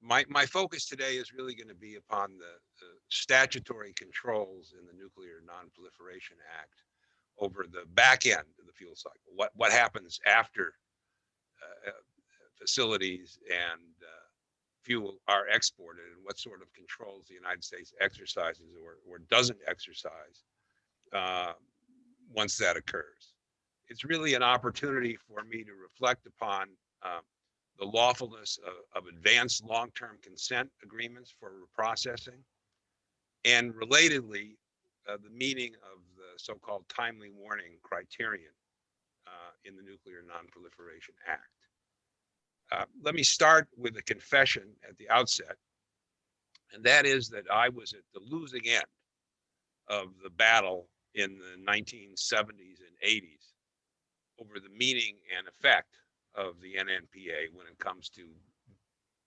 My focus today is really going to be upon the statutory controls in the Nuclear Non-Proliferation Act over the back end of the fuel cycle. What happens after facilities and fuel are exported, and what sort of controls the United States exercises or doesn't exercise once that occurs. It's really an opportunity for me to reflect upon the lawfulness of advanced long-term consent agreements for reprocessing, and relatedly, the meaning of the so-called timely warning criterion in the Nuclear Non-Proliferation Act. Let me start with a confession at the outset, and that is that I was at the losing end of the battle in the 1970s and 80s over the meaning and effect of the NNPA when it comes to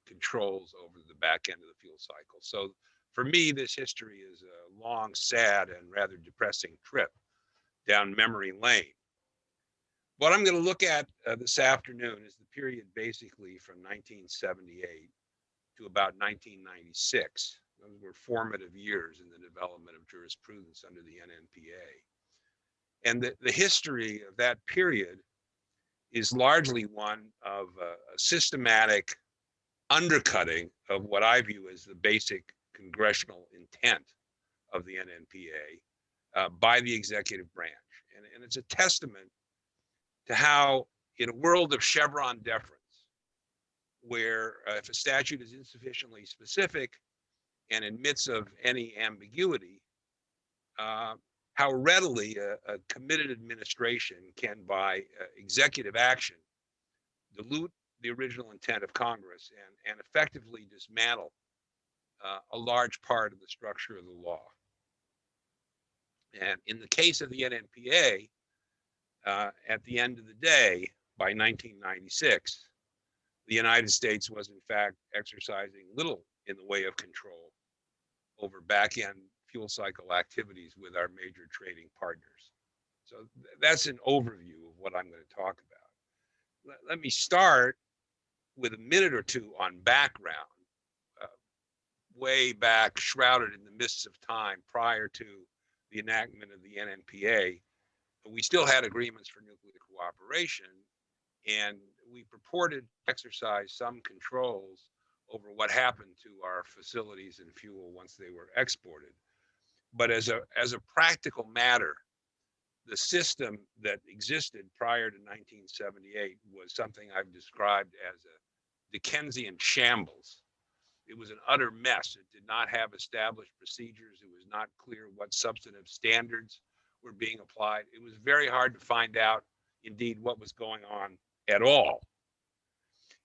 controls over the back end of the fuel cycle. So for me, this history is a long, sad, and rather depressing trip down memory lane. What I'm going to look at this afternoon is the period basically from 1978 to about 1996. Those were formative years in the development of jurisprudence under the NNPA. And the history of that period is largely one of a systematic undercutting of what I view as the basic congressional intent of the NNPA by the executive branch. And it's a testament to how, in a world of Chevron deference, where if a statute is insufficiently specific and admits of any ambiguity, how readily a committed administration can, by executive action, dilute the original intent of Congress and effectively dismantle a large part of the structure of the law. And in the case of the NNPA, at the end of the day, by 1996, the United States was in fact exercising little in the way of control over back-end fuel cycle activities with our major trading partners. So that's an overview of what I'm going to talk about. Let me start with a minute or two on background. Way back, shrouded in the mists of time prior to the enactment of the NNPA, we still had agreements for nuclear cooperation, and we purported to exercise some controls over what happened to our facilities and fuel once they were exported. But as a practical matter, the system that existed prior to 1978 was something I've described as a Dickensian shambles. It was an utter mess. It did not have established procedures. It was not clear what substantive standards were being applied. It was very hard to find out, indeed, what was going on at all.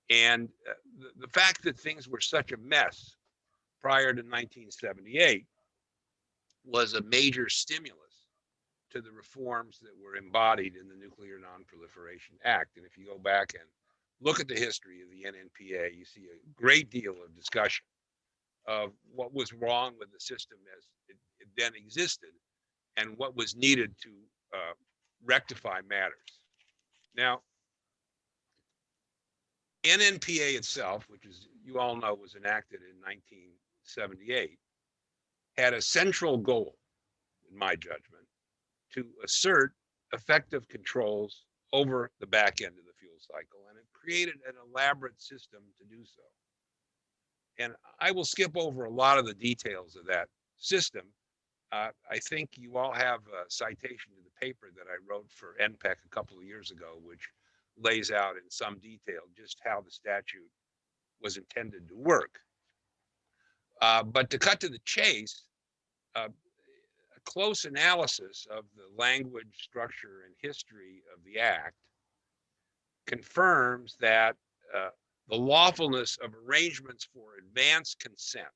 And the fact that things were such a mess prior to 1978 was a major stimulus to the reforms that were embodied in the Nuclear Non-Proliferation Act. And if you go back and look at the history of the NNPA, you see a great deal of discussion of what was wrong with the system as it then existed and what was needed to rectify matters. Now, NNPA itself, which is, you all know, was enacted in 1978, had a central goal, in my judgment, to assert effective controls over the back end of the fuel cycle, and it created an elaborate system to do so. And I will skip over a lot of the details of that system. I think you all have a citation to the paper that I wrote for NPEC a couple of years ago, which lays out in some detail just how the statute was intended to work. But to cut to the chase, a close analysis of the language, structure, and history of the Act confirms that the lawfulness of arrangements for advance consent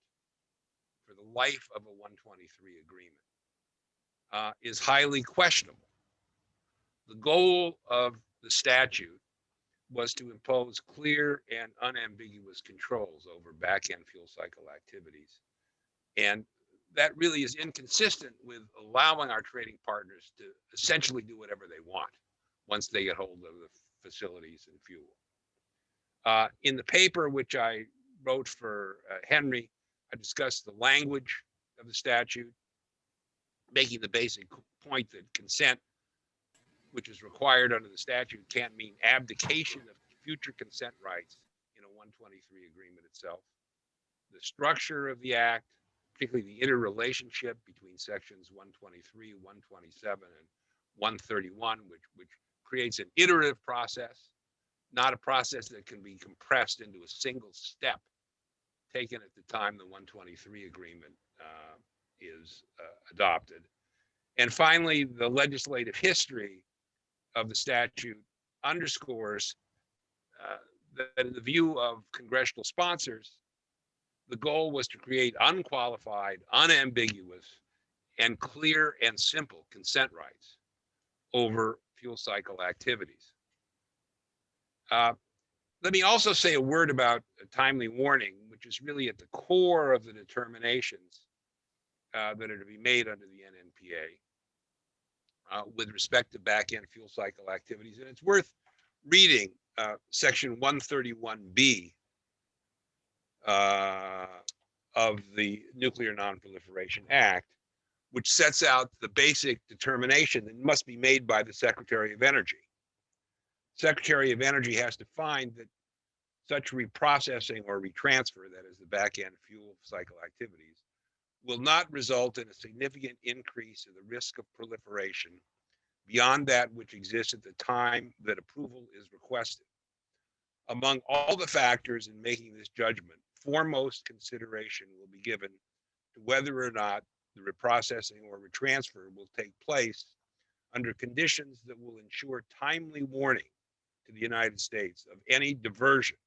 for the life of a 123 agreement is highly questionable. The goal of the statute was to impose clear and unambiguous controls over back-end fuel cycle activities. And that really is inconsistent with allowing our trading partners to essentially do whatever they want once they get hold of the facilities and fuel. In the paper, which I wrote for Henry, I discussed the language of the statute, making the basic point that consent, which is required under the statute, can't mean abdication of future consent rights in a 123 agreement itself. The structure of the act, particularly the interrelationship between sections 123, 127, and 131, which creates an iterative process, not a process that can be compressed into a single step taken at the time the 123 agreement is adopted. And finally, the legislative history of the statute underscores that in the view of congressional sponsors, the goal was to create unqualified, unambiguous, and clear and simple consent rights over fuel cycle activities. Let me also say a word about a timely warning, which is really at the core of the determinations that are to be made under the NNPA with respect to back-end fuel cycle activities. And it's worth reading section 131B of the Nuclear Non-Proliferation Act, which sets out the basic determination that must be made by the Secretary of Energy. Secretary of Energy has to find that such reprocessing or retransfer, that is the back-end fuel cycle activities, will not result in a significant increase in the risk of proliferation beyond that which exists at the time that approval is requested. Among all the factors in making this judgment, foremost consideration will be given to whether or not the reprocessing or retransfer will take place under conditions that will ensure timely warning to the United States of any diversion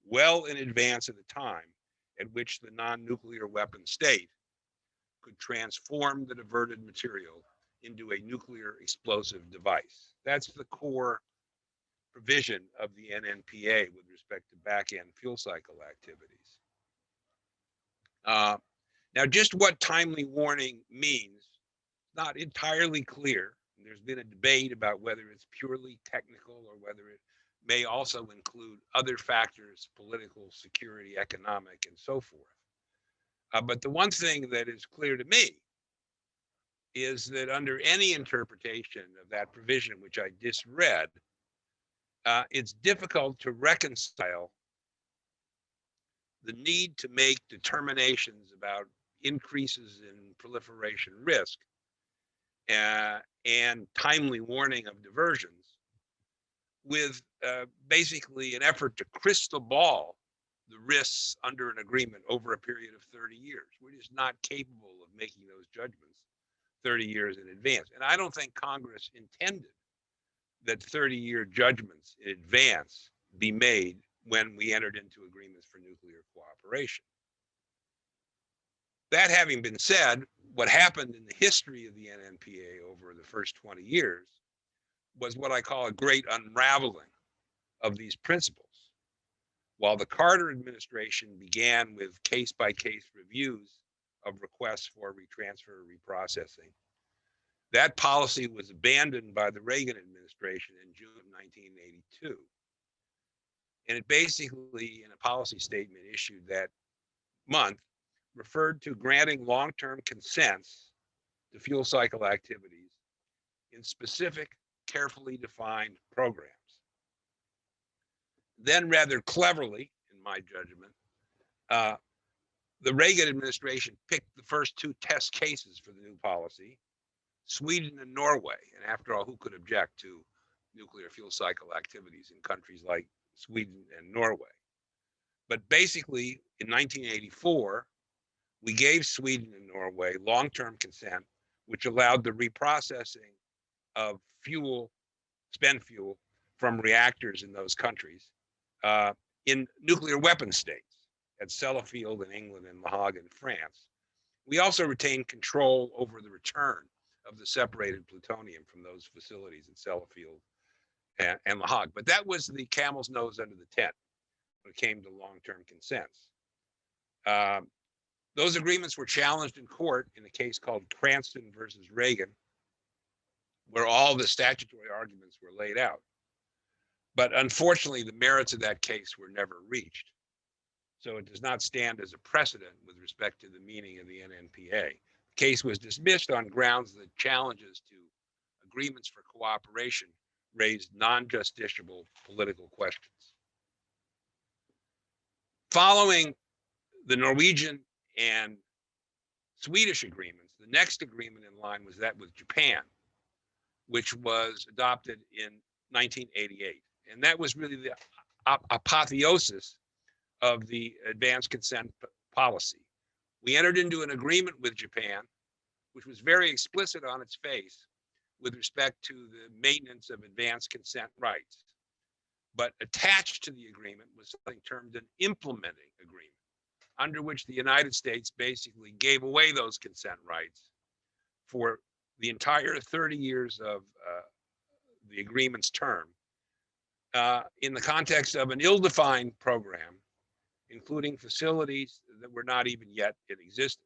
well in advance of the time at which the non-nuclear weapon state could transform the diverted material into a nuclear explosive device. That's the core provision of the NNPA with respect to back-end fuel cycle activities. Now, just what timely warning means, not entirely clear. There's been a debate about whether it's purely technical or whether it may also include other factors, political, security, economic, and so forth. But the one thing that is clear to me is that under any interpretation of that provision, which I just read, it's difficult to reconcile the need to make determinations about increases in proliferation risk and timely warning of diversions with basically an effort to crystal ball the risks under an agreement over a period of 30 years. We're just not capable of making those judgments 30 years in advance. And I don't think Congress intended that 30-year judgments in advance be made when we entered into agreements for nuclear cooperation. That having been said, what happened in the history of the NNPA over the first 20 years was what I call a great unraveling of these principles. While the Carter administration began with case-by-case reviews of requests for retransfer or reprocessing, that policy was abandoned by the Reagan administration in June 1982. And it basically, in a policy statement issued that month, referred to granting long-term consents to fuel cycle activities in specific, carefully defined programs. Then, rather cleverly, in my judgment, the Reagan administration picked the first two test cases for the new policy, Sweden and Norway. And after all, who could object to nuclear fuel cycle activities in countries like Sweden and Norway? But basically, in 1984, we gave Sweden and Norway long-term consent, which allowed the reprocessing of fuel, spent fuel, from reactors in those countries in nuclear weapon states at Sellafield in England and Le Hague in France. We also retained control over the return of the separated plutonium from those facilities at Sellafield and Le Hague. But that was the camel's nose under the tent when it came to long-term consents. Those agreements were challenged in court in a case called Cranston versus Reagan, where all the statutory arguments were laid out. But unfortunately, the merits of that case were never reached. so it does not stand as a precedent with respect to the meaning of the NNPA. The case was dismissed on grounds that challenges to agreements for cooperation raised non-justiciable political questions. Following the Norwegian and Swedish agreements, the next agreement in line was that with Japan, which was adopted in 1988. And that was really the apotheosis of the advanced consent policy. We entered into an agreement with Japan, which was very explicit on its face with respect to the maintenance of advanced consent rights. But attached to the agreement was something termed an implementing agreement, under which the United States basically gave away those consent rights for the entire 30 years of the agreement's term in the context of an ill-defined program, including facilities that were not even yet in existence.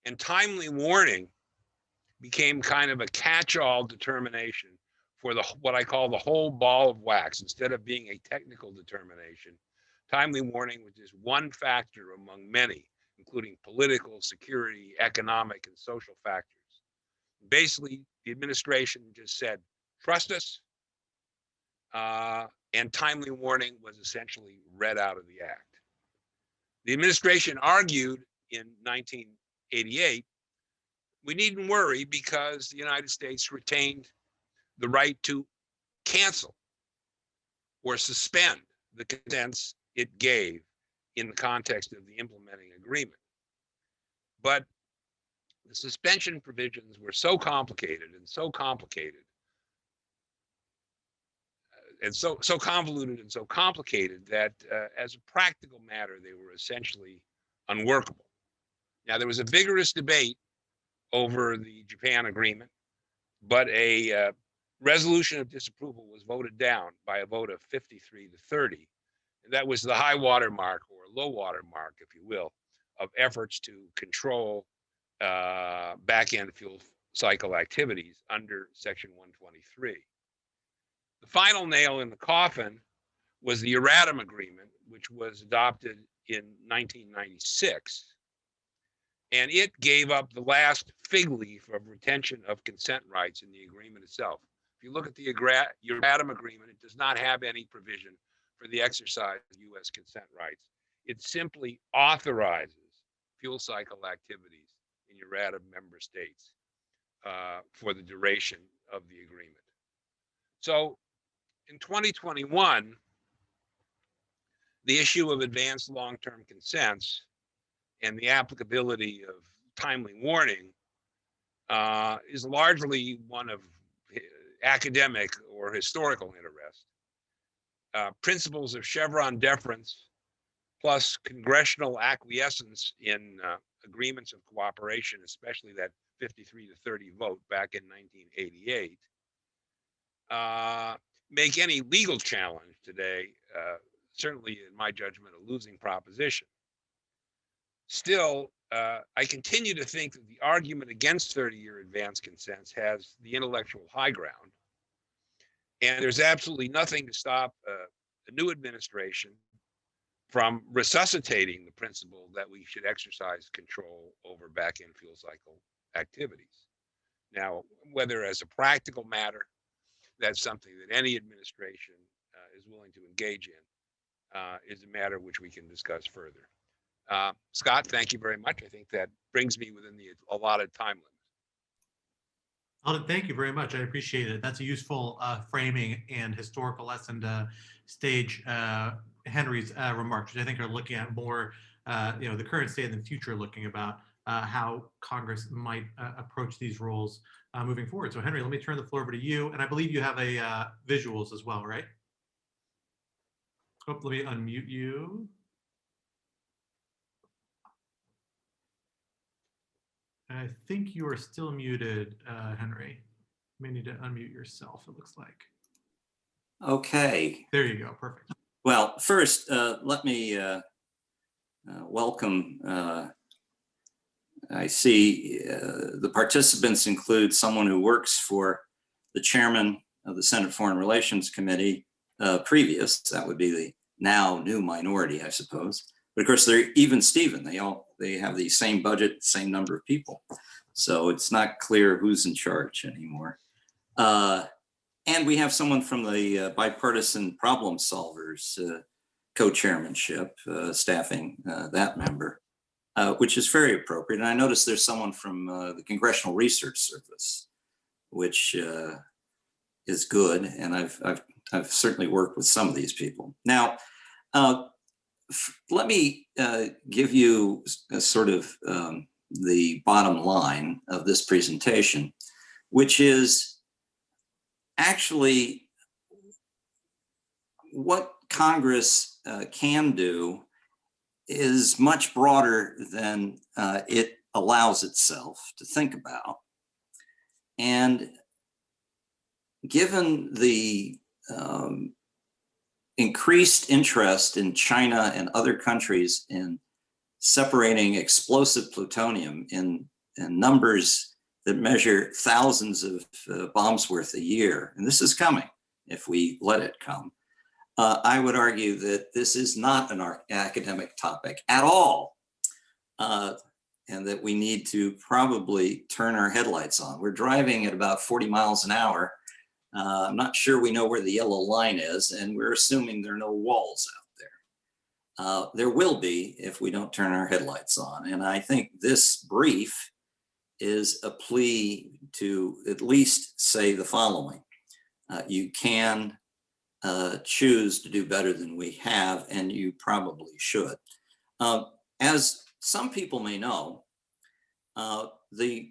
And timely warning became kind of a catch-all determination for what I call the whole ball of wax. Instead of being a technical determination, timely warning was just one factor among many, including political, security, economic, and social factors. Basically, the administration just said, trust us, and timely warning was essentially read out of the act. The administration argued in 1988, we needn't worry because the United States retained the right to cancel or suspend the consents it gave in the context of the implementing agreement. But the suspension provisions were so complicated and so convoluted and so complicated that as a practical matter, they were essentially unworkable. Now, there was a vigorous debate over the Japan agreement, but a resolution of disapproval was voted down by a vote of 53 to 30. And that was the high water mark, or low water mark, if you will, of efforts to control back-end fuel cycle activities under Section 123. The final nail in the coffin was the Euratom Agreement, which was adopted in 1996. And it gave up the last fig leaf of retention of consent rights in the agreement itself. If you look at the Euratom Agreement, it does not have any provision for the exercise of US consent rights. It simply authorizes fuel cycle activities in Euratom member states for the duration of the agreement. So in 2021, the issue of advanced long-term consents and the applicability of timely warning is largely one of academic or historical interest. Principles of Chevron deference plus congressional acquiescence in agreements of cooperation, especially that 53 to 30 vote back in 1988, make any legal challenge today, certainly in my judgment, a losing proposition. Still, I continue to think that the argument against 30-year advanced consents has the intellectual high ground. And there's absolutely nothing to stop the new administration from resuscitating the principle that we should exercise control over back-end fuel cycle activities. Now, whether as a practical matter, that's something that any administration is willing to engage in, is a matter which we can discuss further. Scott, thank you very much. I think that brings me within the allotted time limit. Eldon, thank you very much. I appreciate it. That's a useful framing and historical lesson to stage Henry's remarks, which I think are looking at more, the current state and the future looking about how Congress might approach these roles moving forward. So Henry, let me turn the floor over to you. And I believe you have a visuals as well, right? Oh, let me unmute you. I think you are still muted, Henry. You may need to unmute yourself, it looks like. Okay. There you go, perfect. Well, first, let me welcome, I see the participants include someone who works for the chairman of the Senate Foreign Relations Committee previous, that would be the now new minority, I suppose. But of course, they're even Steven. They have the same budget, same number of people. So it's not clear who's in charge anymore. And we have someone from the bipartisan problem solvers co-chairmanship, staffing that member, which is very appropriate. And I noticed there's someone from the Congressional Research Service, which is good. And I've certainly worked with some of these people. Now, let me give you a sort of the bottom line of this presentation, which is actually what Congress can do is much broader than it allows itself to think about. And given the increased interest in China and other countries in separating explosive plutonium in numbers that measure thousands of bombs worth a year, and this is coming if we let it come, I would argue that this is not an academic topic at all, and that we need to probably turn our headlights on. We're driving at about 40 miles an hour. I'm not sure we know where the yellow line is, and we're assuming there are no walls out there. There will be if we don't turn our headlights on. And I think this brief is a plea to at least say the following. You can choose to do better than we have, and you probably should. As some people may know, the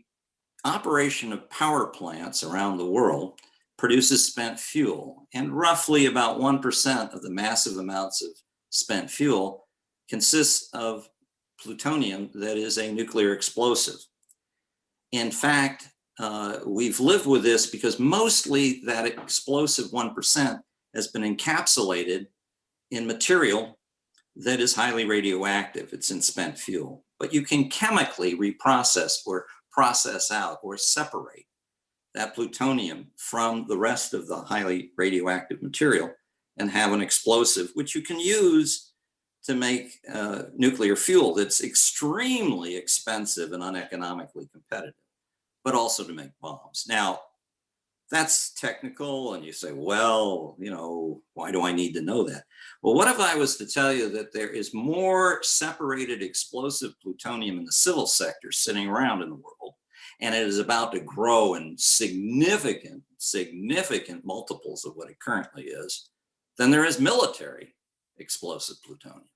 operation of power plants around the world produces spent fuel, and roughly about 1% of the massive amounts of spent fuel consists of plutonium that is a nuclear explosive. In fact, we've lived with this because mostly that explosive 1% has been encapsulated in material that is highly radioactive. It's in spent fuel, but you can chemically reprocess or process out or separate that plutonium from the rest of the highly radioactive material and have an explosive, which you can use to make nuclear fuel that's extremely expensive and uneconomically competitive, but also to make bombs. Now, that's technical, and you say, well, you know, why do I need to know that? Well, what if I was to tell you that there is more separated explosive plutonium in the civil sector sitting around in the world, and it is about to grow in significant multiples of what it currently is, than there is military explosive plutonium?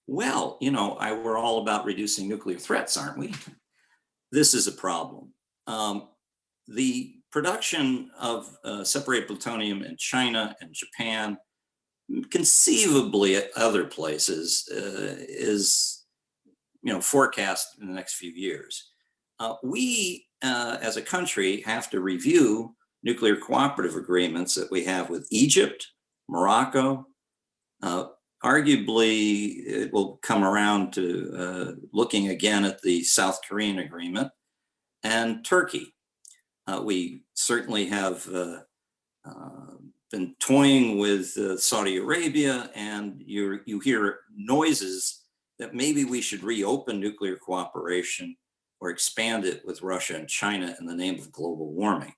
Well, you know, we're all about reducing nuclear threats, aren't we? This is a problem. The production of separated plutonium in China and Japan, conceivably at other places, is, you know, forecast in the next few years. We, as a country, have to review nuclear cooperative agreements that we have with Egypt, Morocco. Arguably, it will come around to looking again at the South Korean agreement and Turkey. We certainly have been toying with Saudi Arabia, and you hear noises that maybe we should reopen nuclear cooperation or expand it with Russia and China in the name of global warming.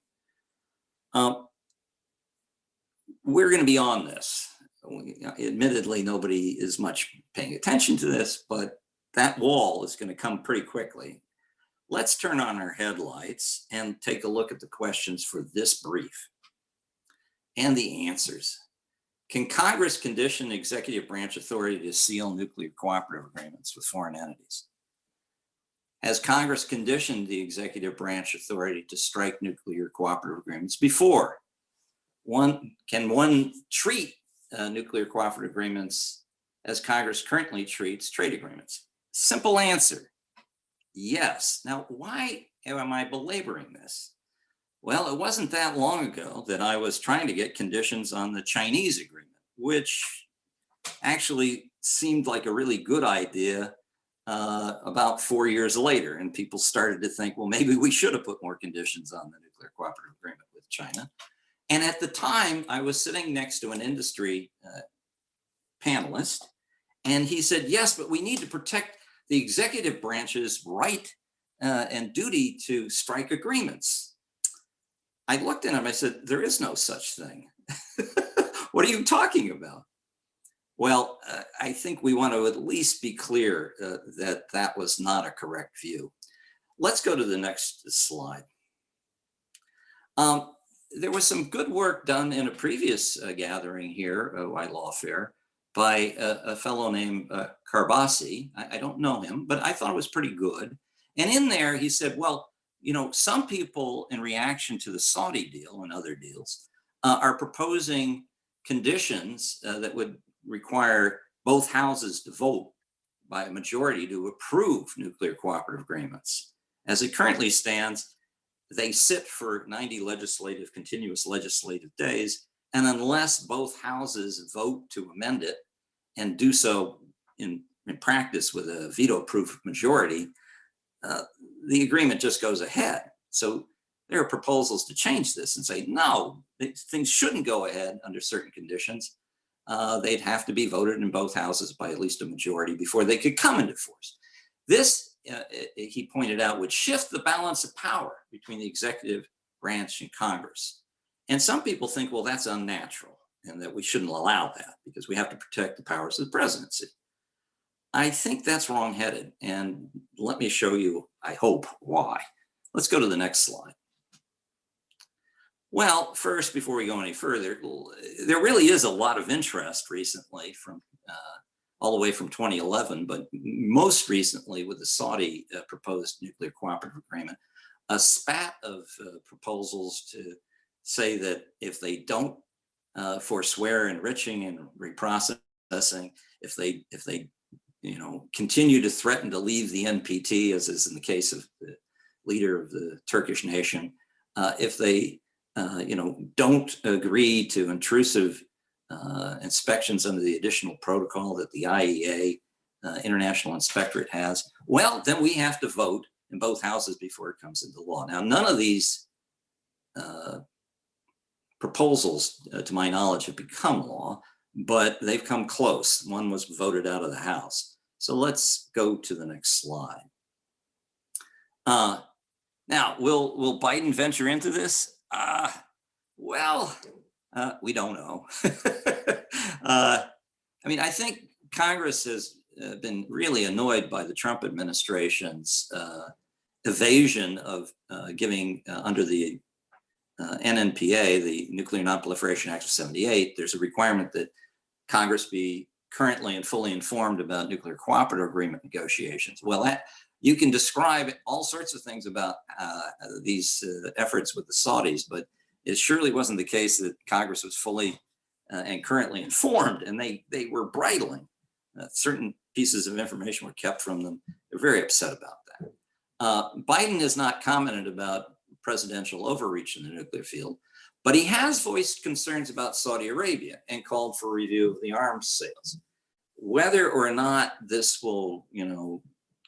We're going to be on this. Admittedly, nobody is much paying attention to this, but that wall is going to come pretty quickly. Let's turn on our headlights and take a look at the questions for this brief and the answers. Can Congress condition the executive branch authority to seal nuclear cooperative agreements with foreign entities? Has Congress conditioned the executive branch authority to strike nuclear cooperative agreements before? Can one treat nuclear cooperative agreements as Congress currently treats trade agreements? Simple answer, yes. Now, why am I belaboring this? Well, it wasn't that long ago that I was trying to get conditions on the Chinese agreement, which actually seemed like a really good idea about 4 years later. And people started to think, well, maybe we should have put more conditions on the nuclear cooperative agreement with China. And at the time, I was sitting next to an industry panelist. And he said, yes, but we need to protect the executive branch's right and duty to strike agreements. I looked at him, I said, there is no such thing. What are you talking about? Well, I think we want to at least be clear that that was not a correct view. Let's go to the next slide. There was some good work done in a previous gathering here, White Lawfare, by a fellow named Carbasi. I don't know him, but I thought it was pretty good. And in there, he said, well, you know, some people in reaction to the Saudi deal and other deals are proposing conditions that would require both houses to vote by a majority to approve nuclear cooperative agreements. As it currently stands, they sit for 90 continuous legislative days, and unless both houses vote to amend it and do so in practice with a veto-proof majority, the agreement just goes ahead. So there are proposals to change this and say, no, things shouldn't go ahead under certain conditions. They'd have to be voted in both houses by at least a majority before they could come into force. This, he pointed out, would shift the balance of power between the executive branch and Congress. And some people think, well, that's unnatural and that we shouldn't allow that because we have to protect the powers of the presidency. I think that's wrongheaded, and let me show you, I hope, why. Let's go to the next slide. Well, first, before we go any further, there really is a lot of interest recently from all the way from 2011, but most recently with the Saudi proposed nuclear cooperative agreement, a spat of proposals to say that if they don't forswear enriching and reprocessing, if they continue to threaten to leave the NPT, as is in the case of the leader of the Turkish nation, if they don't agree to intrusive inspections under the additional protocol that the IEA International Inspectorate has, well, then we have to vote in both houses before it comes into law. Now, none of these proposals, to my knowledge, have become law, but they've come close. One was voted out of the House. So let's go to the next slide. Now, will Biden venture into this? Well, we don't know. I mean, I think Congress has been really annoyed by the Trump administration's evasion of giving under the NNPA, the Nuclear Nonproliferation Act of '78, there's a requirement that Congress be currently and fully informed about nuclear cooperative agreement negotiations. Well, you can describe all sorts of things about these efforts with the Saudis, but it surely wasn't the case that Congress was fully and currently informed, and they were bridling. Certain pieces of information were kept from them. They're very upset about that. Biden has not commented about presidential overreach in the nuclear field, but he has voiced concerns about Saudi Arabia and called for review of the arms sales. Whether or not this will,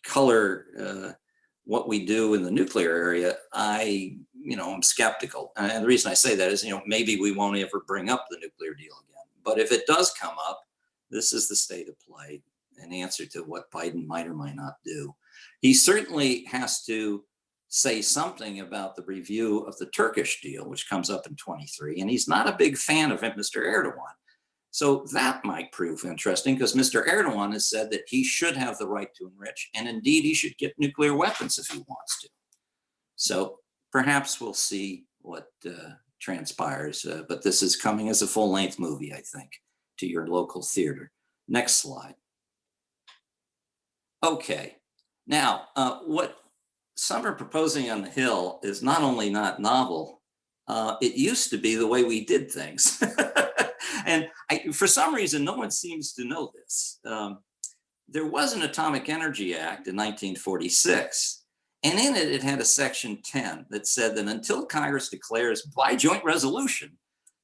color what we do in the nuclear area, I'm skeptical. And the reason I say that is, maybe we won't ever bring up the nuclear deal again. But if it does come up, this is the state of play, an answer to what Biden might or might not do. He certainly has to say something about the review of the Turkish deal, which comes up in 23. And he's not a big fan of Mr. Erdogan. So that might prove interesting because Mr. Erdogan has said that he should have the right to enrich, and indeed he should get nuclear weapons if he wants to. So perhaps we'll see what transpires, but this is coming as a full-length movie, I think, to your local theater. Next slide. Okay, now what some are proposing on the Hill is not only not novel, it used to be the way we did things. And for some reason, no one seems to know this. There was an Atomic Energy Act in 1946, and in it, it had a section 10 that said that until Congress declares by joint resolution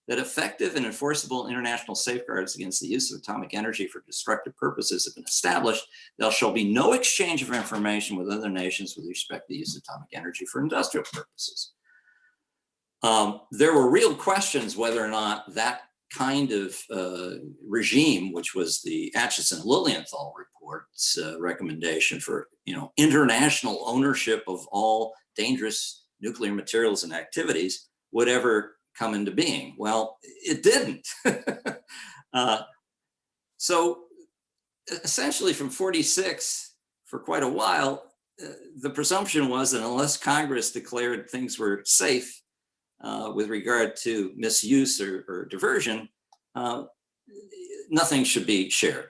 that effective and enforceable international safeguards against the use of atomic energy for destructive purposes have been established, there shall be no exchange of information with other nations with respect to the use of atomic energy for industrial purposes. There were real questions whether or not that kind of regime, which was the Atchison-Lilienthal report's recommendation for, international ownership of all dangerous nuclear materials and activities, would ever come into being. Well, it didn't. So essentially from 46, for quite a while, the presumption was that unless Congress declared things were safe with regard to misuse or diversion, nothing should be shared.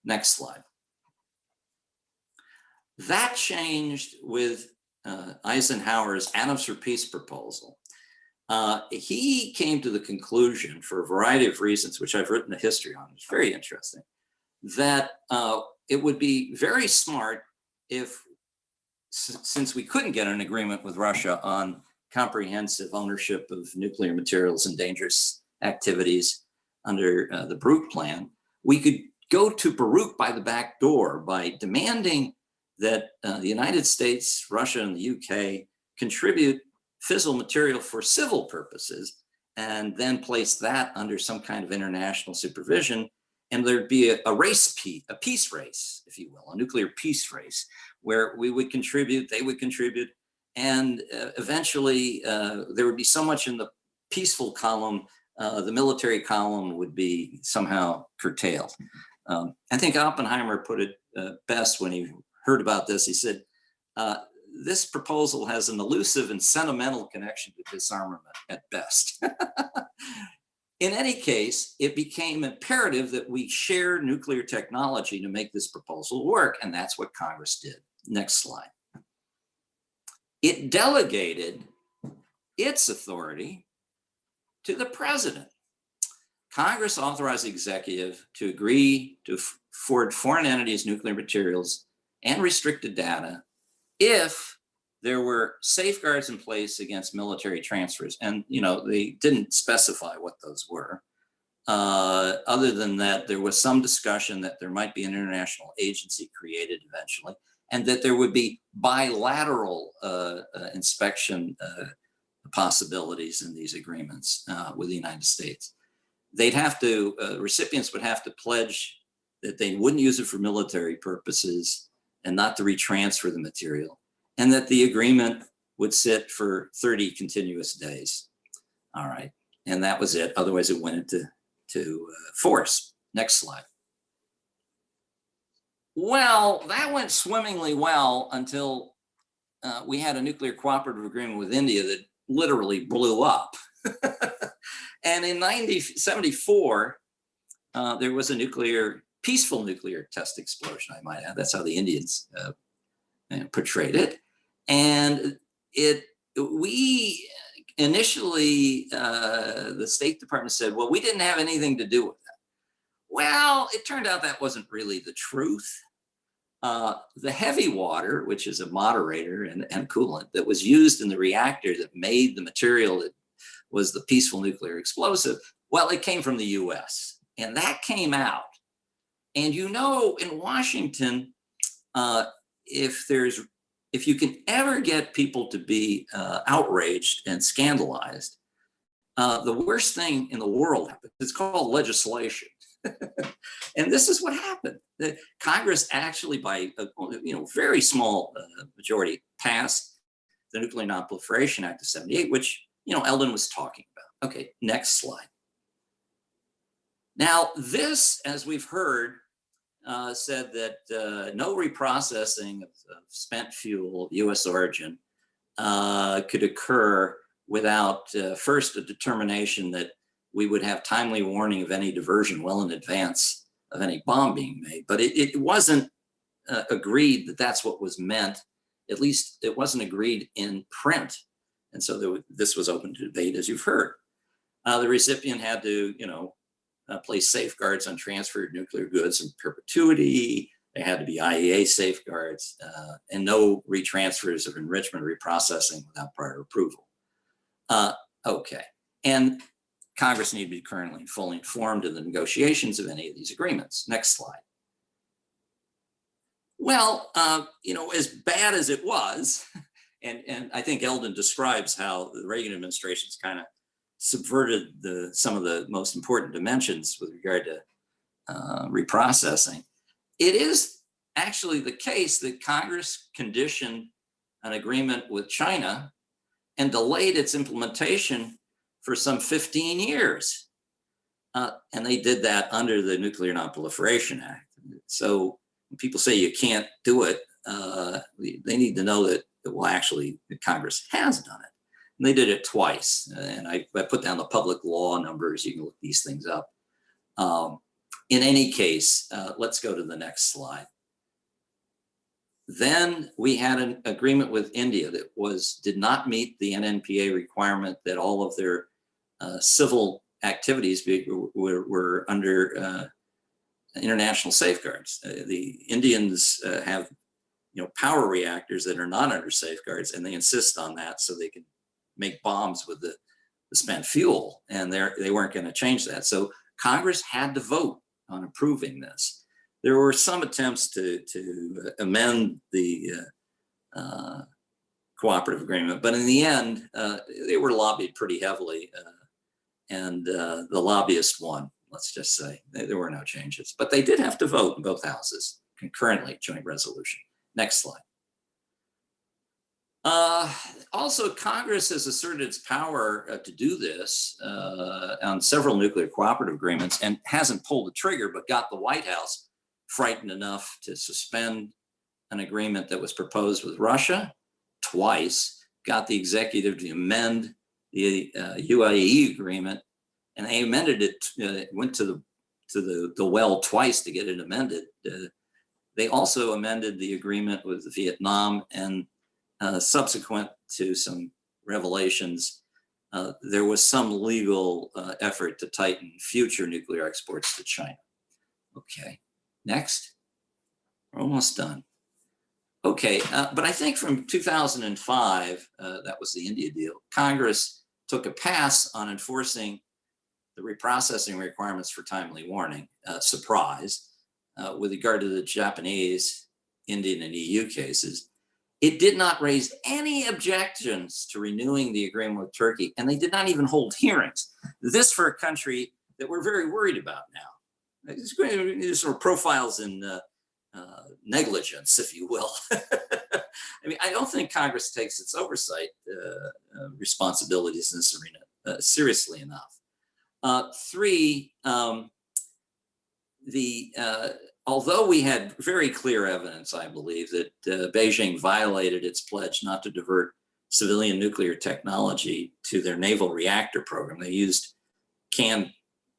Next slide. That changed with Eisenhower's Atoms for Peace proposal. He came to the conclusion, for a variety of reasons, which I've written a history on, it's very interesting, that it would be very smart if, since we couldn't get an agreement with Russia on comprehensive ownership of nuclear materials and dangerous activities under the Baruch Plan, we could go to Baruch by the back door by demanding that the United States, Russia, and the UK contribute fissile material for civil purposes, and then place that under some kind of international supervision. And there'd be a peace race, if you will, a nuclear peace race, where we would contribute, they would contribute, and eventually there would be so much in the peaceful column, the military column would be somehow curtailed. I think Oppenheimer put it best when he heard about this. He said, this proposal has an elusive and sentimental connection to disarmament at best. In any case, it became imperative that we share nuclear technology to make this proposal work, and that's what Congress did. Next slide. It delegated its authority to the president. Congress authorized the executive to agree to forward foreign entities nuclear materials and restricted data if there were safeguards in place against military transfers. And, they didn't specify what those were. Other than that, there was some discussion that there might be an international agency created eventually, and that there would be bilateral inspection possibilities in these agreements with the United States. They'd have to, recipients would have to pledge that they wouldn't use it for military purposes and not to retransfer the material, and that the agreement would sit for 30 continuous days. All right, and that was it. Otherwise, it went into force. Next slide. Well, that went swimmingly well until we had a nuclear cooperative agreement with India that literally blew up. And in 1974, there was a peaceful nuclear test explosion, I might add. That's how the Indians portrayed it. And we initially, the State Department said, well, we didn't have anything to do with that. Well, it turned out that wasn't really the truth. The heavy water, which is a moderator and coolant that was used in the reactor that made the material that was the peaceful nuclear explosive, well, it came from the US, and that came out. And in Washington, if you can ever get people to be outraged and scandalized, the worst thing in the world happens. It's called legislation. And this is what happened. The Congress actually, by a very small majority, passed the Nuclear Non-Proliferation Act of '78, which Eldon was talking about. Okay, next slide. Now, this, as we've heard, said that no reprocessing of spent fuel of U.S. origin could occur without first a determination that we would have timely warning of any diversion well in advance of any bomb being made. But it wasn't agreed that that's what was meant. At least it wasn't agreed in print. And so this was open to debate, as you've heard. The recipient had to, place safeguards on transferred nuclear goods in perpetuity. There had to be IAEA safeguards and no retransfers of enrichment or reprocessing without prior approval. Okay, and Congress needed to be currently and fully informed of the negotiations of any of these agreements. Next slide. Well, as bad as it was, and I think Eldon describes how the Reagan administration's kind of subverted some of the most important dimensions with regard to reprocessing. It is actually the case that Congress conditioned an agreement with China and delayed its implementation for some 15 years. And they did that under the Nuclear Non-Proliferation Act. So when people say you can't do it, they need to know that, well, actually, Congress has done it. And they did it twice. And I put down the public law numbers. You can look these things up. In any case, let's go to the next slide. Then we had an agreement with India that did not meet the NNPA requirement that all of their civil activities were under international safeguards. The Indians have power reactors that are not under safeguards, and they insist on that so they can make bombs with the spent fuel, and they weren't going to change that. So Congress had to vote on approving this. There were some attempts to amend the cooperative agreement, but in the end, they were lobbied pretty heavily, and the lobbyist won, let's just say. There were no changes, but they did have to vote in both houses concurrently, joint resolution. Next slide. Also, Congress has asserted its power to do this on several nuclear cooperative agreements and hasn't pulled the trigger, but got the White House frightened enough to suspend an agreement that was proposed with Russia twice, got the executive to amend the UAE agreement, and they amended it, went to the well twice to get it amended. They also amended the agreement with Vietnam, and subsequent to some revelations, there was some legal effort to tighten future nuclear exports to China. Okay, next. We're almost done. Okay, but I think from 2005, that was the India deal, Congress took a pass on enforcing the reprocessing requirements for timely warning, surprise, with regard to the Japanese, Indian, and EU cases. It did not raise any objections to renewing the agreement with Turkey, and they did not even hold hearings. This for a country that we're very worried about now. It's sort of profiles in negligence, if you will. I mean, I don't think Congress takes its oversight responsibilities in this arena seriously enough. Three, although we had very clear evidence, I believe, that Beijing violated its pledge not to divert civilian nuclear technology to their naval reactor program. They used canned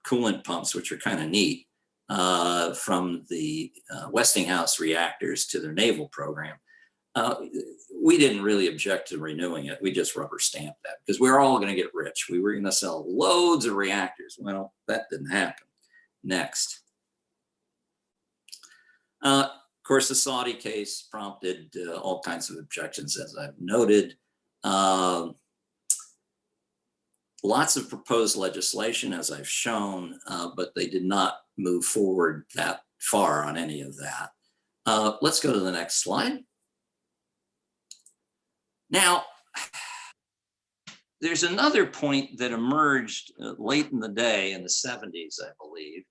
coolant pumps, which are kind of neat, from the Westinghouse reactors to their naval program. We didn't really object to renewing it. We just rubber stamped that because we're all going to get rich. We were going to sell loads of reactors. Well, that didn't happen. Next. Of course, the Saudi case prompted all kinds of objections, as I've noted. Lots of proposed legislation, as I've shown, but they did not move forward that far on any of that. Let's go to the next slide. Now, there's another point that emerged late in the day in the 70s, I believe,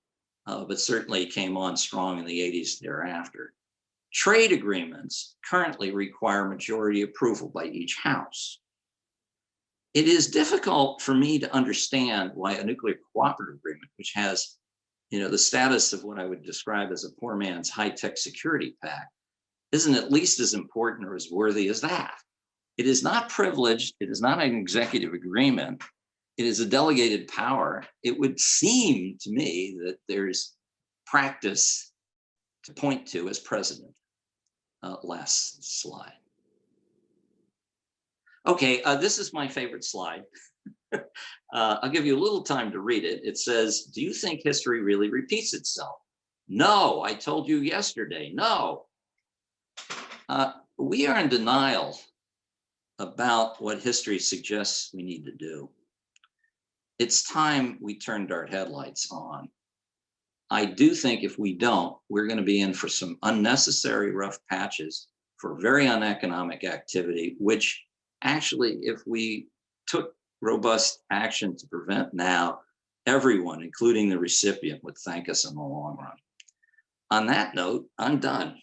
but certainly came on strong in the 80s thereafter. Trade agreements currently require majority approval by each house. It is difficult for me to understand why a nuclear cooperative agreement, which has, the status of what I would describe as a poor man's high-tech security pact, isn't at least as important or as worthy as that. It is not privileged. It is not an executive agreement. It is a delegated power. It would seem to me that there's practice to point to as precedent. Last slide. Okay, this is my favorite slide. I'll give you a little time to read it. It says, do you think history really repeats itself? No, I told you yesterday, no. We are in denial about what history suggests we need to do. It's time we turned our headlights on. I do think if we don't, we're going to be in for some unnecessary rough patches for very uneconomic activity, which actually, if we took robust action to prevent now, everyone, including the recipient, would thank us in the long run. On that note, I'm done.